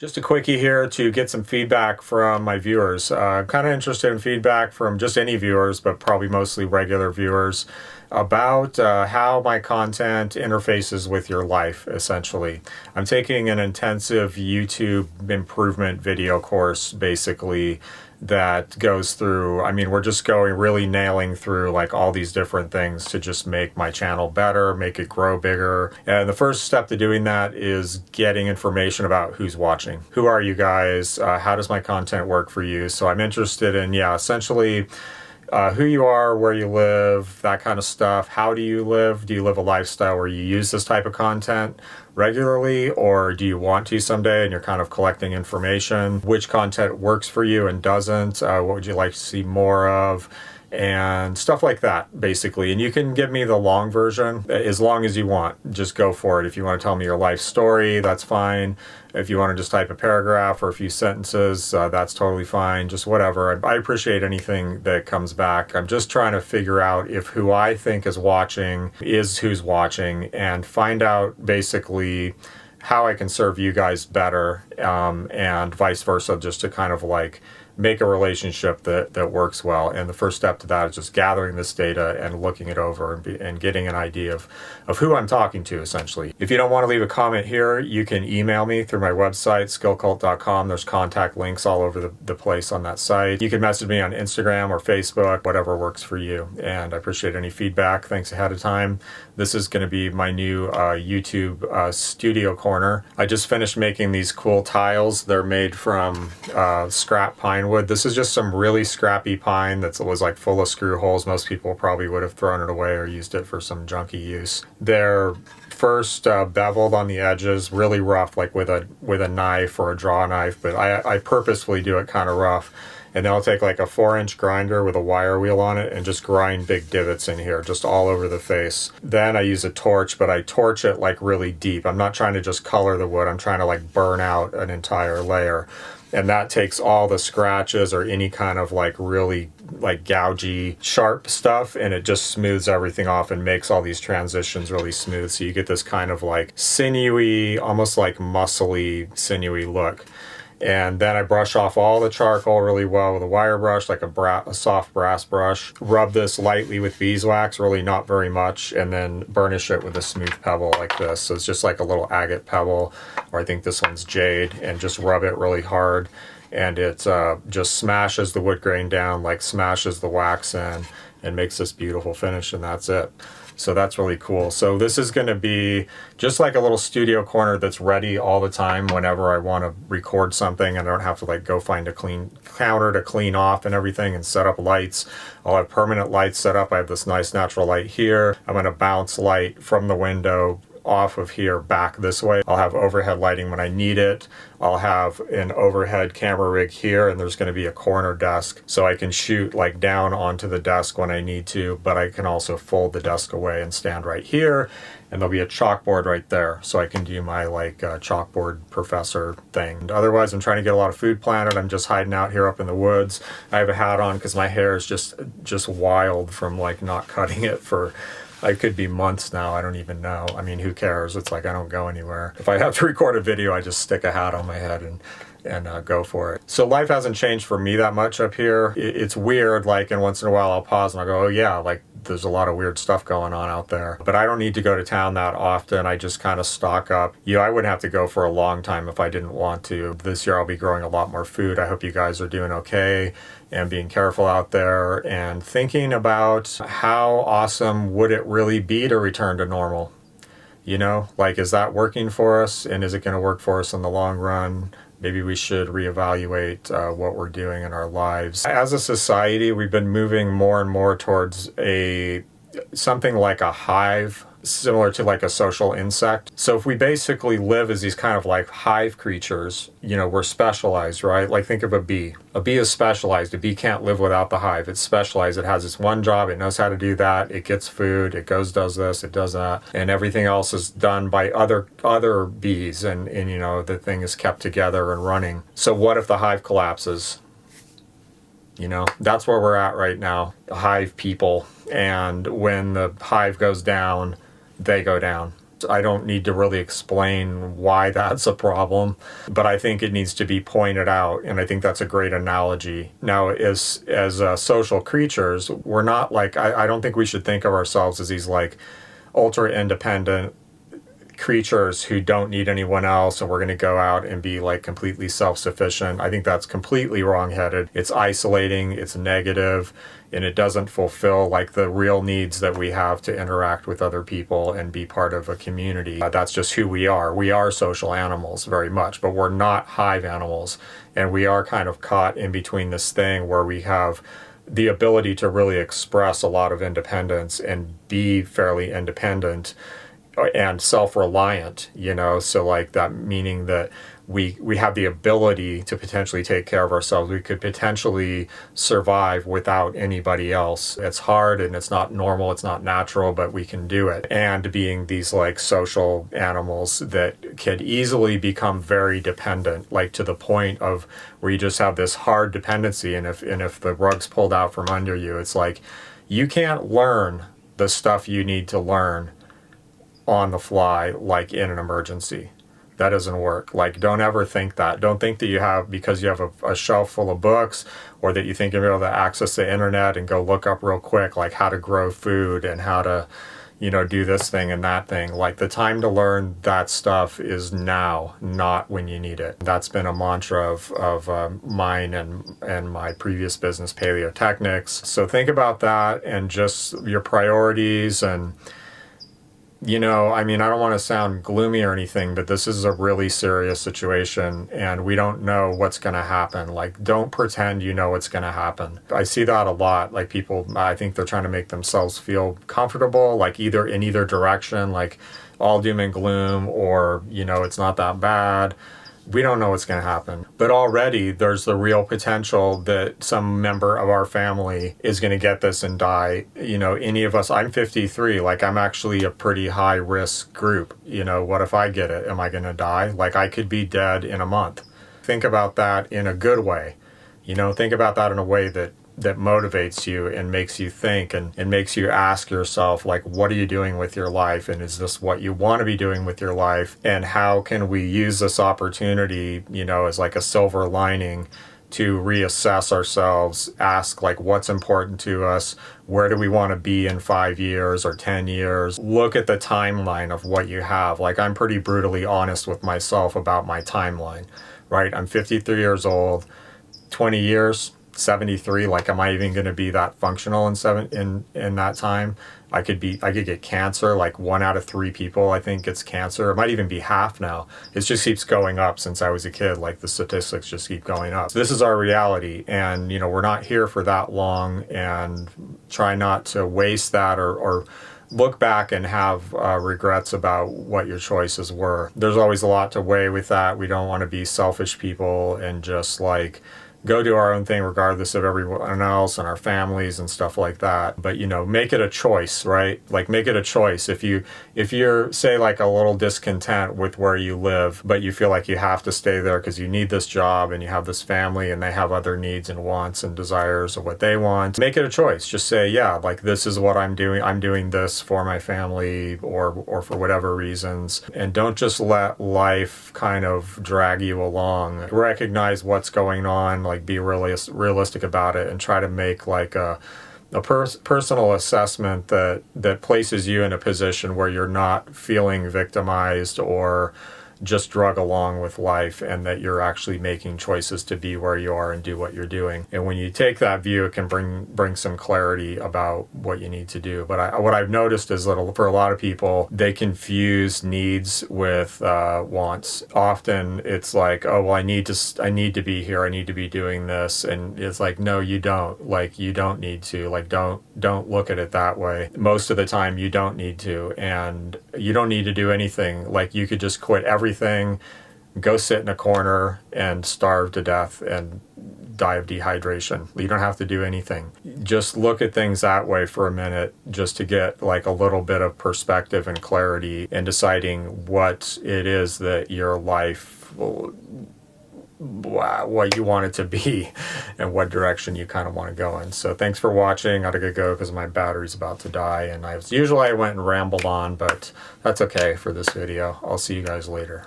Just a quickie here to get some feedback from my viewers. I'm kind of interested in feedback from just any viewers, but probably mostly regular viewers, about how my content interfaces with your life, essentially. I'm taking an intensive YouTube improvement video course, basically, that goes through, we're just going really nailing through like all these different things to just make my channel better, make it grow bigger. And the first step to doing that is getting information about who's watching. Who are you guys? How does my content work for you? So I'm interested in, essentially who you are, where you live, that kind of stuff. How do you live? Do you live a lifestyle where you use this type of content regularly, or do you want to someday and you're kind of collecting information? Which content works for you and doesn't? What would you like to see more of? And stuff like that, basically. And you can give me the long version as long as you want. Just go for it. If you want to tell me your life story, that's fine. If you want to just type a paragraph or a few sentences, that's totally fine. Just whatever. I appreciate anything that comes back. I'm just trying to figure out if who I think is watching is who's watching, and find out basically how I can serve you guys better, and vice versa, just to kind of like make a relationship that works well. And the first step to that is just gathering this data and looking it over and getting an idea of who I'm talking to, essentially. If you don't want to leave a comment here, you can email me through my website, skillcult.com. There's contact links all over the place on that site. You can message me on Instagram or Facebook, whatever works for you. And I appreciate any feedback. Thanks ahead of time. This is going to be my new YouTube studio corner. I just finished making these cool tiles. They're made from scrap pine wood. This is just some really scrappy pine that was like full of screw holes. Most people probably would have thrown it away or used it for some junky use. They're first beveled on the edges, really rough, like with a knife or a draw knife, but I purposefully do it kind of rough. And then I'll take like a 4-inch grinder with a wire wheel on it and just grind big divots in here, just all over the face. Then I use a torch, but I torch it like really deep. I'm not trying to just color the wood. I'm trying to like burn out an entire layer. And that takes all the scratches or any kind of like really like gougy, sharp stuff, and it just smooths everything off and makes all these transitions really smooth. So you get this kind of like sinewy, almost like muscly, sinewy look. And then I brush off all the charcoal really well with a wire brush, like a soft brass brush. Rub this lightly with beeswax, really not very much, and then burnish it with a smooth pebble like this. So it's just like a little agate pebble, or I think this one's jade, and just rub it really hard. And it just smashes the wood grain down, like smashes the wax in, and makes this beautiful finish, and that's it. So that's really cool. So this is going to be just like a little studio corner that's ready all the time whenever I want to record something, and I don't have to like go find a clean counter to clean off and everything and set up lights. I'll have permanent lights set up. I have this nice natural light here. I'm going to bounce light from the window off of here back this way. I'll have overhead lighting when I need it. I'll have an overhead camera rig here, and there's going to be a corner desk so I can shoot like down onto the desk when I need to, but I can also fold the desk away and stand right here, and there'll be a chalkboard right there so I can do my like chalkboard professor thing. And otherwise, I'm trying to get a lot of food planted. I'm just hiding out here up in the woods. I have a hat on because my hair is just wild from like not cutting it for I could be months now. I don't even know. I mean, who cares? It's like I don't go anywhere. If I have to record a video, I just stick a hat on my head and go for it. So life hasn't changed for me that much up here. It's weird, like, and once in a while I'll pause and I'll go, oh yeah, like there's a lot of weird stuff going on out there. But I don't need to go to town that often. I just kind of stock up. I wouldn't have to go for a long time if I didn't want to. This year I'll be growing a lot more food. I hope you guys are doing okay and being careful out there and thinking about how awesome would it really be to return to normal. Like, is that working for us, and is it going to work for us in the long run? Maybe we should reevaluate what we're doing in our lives. As a society, we've been moving more and more towards something like a hive, similar to like a social insect. So if we basically live as these kind of like hive creatures, we're specialized, right? Like think of a bee. A bee is specialized. A bee can't live without the hive. It's specialized. It has its one job. It knows how to do that. It gets food. It does this. It does that. And everything else is done by other bees. And the thing is kept together and running. So what if the hive collapses? That's where we're at right now. Hive people. And when the hive goes down, they go down. I don't need to really explain why that's a problem, but I think it needs to be pointed out, and I think that's a great analogy. Now, as social creatures, we're not like, I don't think we should think of ourselves as these like ultra independent creatures who don't need anyone else and we're going to go out and be like completely self-sufficient. I think that's completely wrong-headed. It's isolating, it's negative, and it doesn't fulfill like the real needs that we have to interact with other people and be part of a community. That's just who we are. We are social animals very much, but we're not hive animals. And we are kind of caught in between this thing where we have the ability to really express a lot of independence and be fairly independent and self-reliant, so like that meaning that we have the ability to potentially take care of ourselves. We could potentially survive without anybody else. It's hard and it's not normal, it's not natural, but we can do it. And being these like social animals that could easily become very dependent, like to the point of where you just have this hard dependency, and if the rug's pulled out from under you, it's like you can't learn the stuff you need to learn on the fly, like in an emergency. That doesn't work. Like, don't ever think that. Don't think that you have, because you have a shelf full of books, or that you think you're able to access the internet and go look up real quick, like how to grow food and how to, do this thing and that thing. Like, the time to learn that stuff is now, not when you need it. That's been a mantra of mine and my previous business, Paleotechnics. So think about that and just your priorities. And I don't want to sound gloomy or anything, but this is a really serious situation and we don't know what's going to happen. Like, don't pretend you know what's going to happen. I see that a lot. Like, people, I think they're trying to make themselves feel comfortable, like either in either direction, like all doom and gloom, or, it's not that bad. We don't know what's going to happen. But already there's the real potential that some member of our family is going to get this and die. Any of us, I'm 53, like I'm actually a pretty high risk group. What if I get it? Am I going to die? Like, I could be dead in a month. Think about that in a good way. Think about that in a way that motivates you and makes you think and makes you ask yourself, like, what are you doing with your life? And is this what you want to be doing with your life? And how can we use this opportunity, as like a silver lining to reassess ourselves, ask like what's important to us, where do we want to be in 5 years or 10 years? Look at the timeline of what you have. Like, I'm pretty brutally honest with myself about my timeline, right? I'm 53 years old, 20 years, 73, like, am I even going to be that functional in that time? I could get cancer. Like, 1 out of 3 people, I think, gets cancer. It might even be half now. It just keeps going up since I was a kid. Like, the statistics just keep going up. So this is our reality, and we're not here for that long, and try not to waste that or look back and have regrets about what your choices were. There's always a lot to weigh with that. We don't want to be selfish people and just like go do our own thing regardless of everyone else and our families and stuff like that. But, make it a choice, right? Like, make it a choice. If you're, say, like a little discontent with where you live, but you feel like you have to stay there because you need this job and you have this family and they have other needs and wants and desires of what they want, make it a choice. Just say, yeah, like, this is what I'm doing. I'm doing this for my family or for whatever reasons. And don't just let life kind of drag you along. Recognize what's going on, like, be realistic about it, and try to make like a personal assessment that places you in a position where you're not feeling victimized or just drug along with life, and that you're actually making choices to be where you are and do what you're doing. And when you take that view, it can bring some clarity about what you need to do. But what I've noticed is that for a lot of people, they confuse needs with wants. Often it's like, oh, well, I need to be here, I need to be doing this, and it's like, no, you don't. Like, you don't need to. Like, don't look at it that way. Most of the time, you don't need to, and you don't need to do anything. Like, you could just quit everything, go sit in a corner and starve to death and die of dehydration. You don't have to do anything. Just look at things that way for a minute, just to get like a little bit of perspective and clarity in deciding what it is that your life what you want it to be and what direction you kind of want to go in. So thanks for watching. I gotta go because my battery's about to die, and usually I went and rambled on, but that's okay for this video. I'll see you guys later.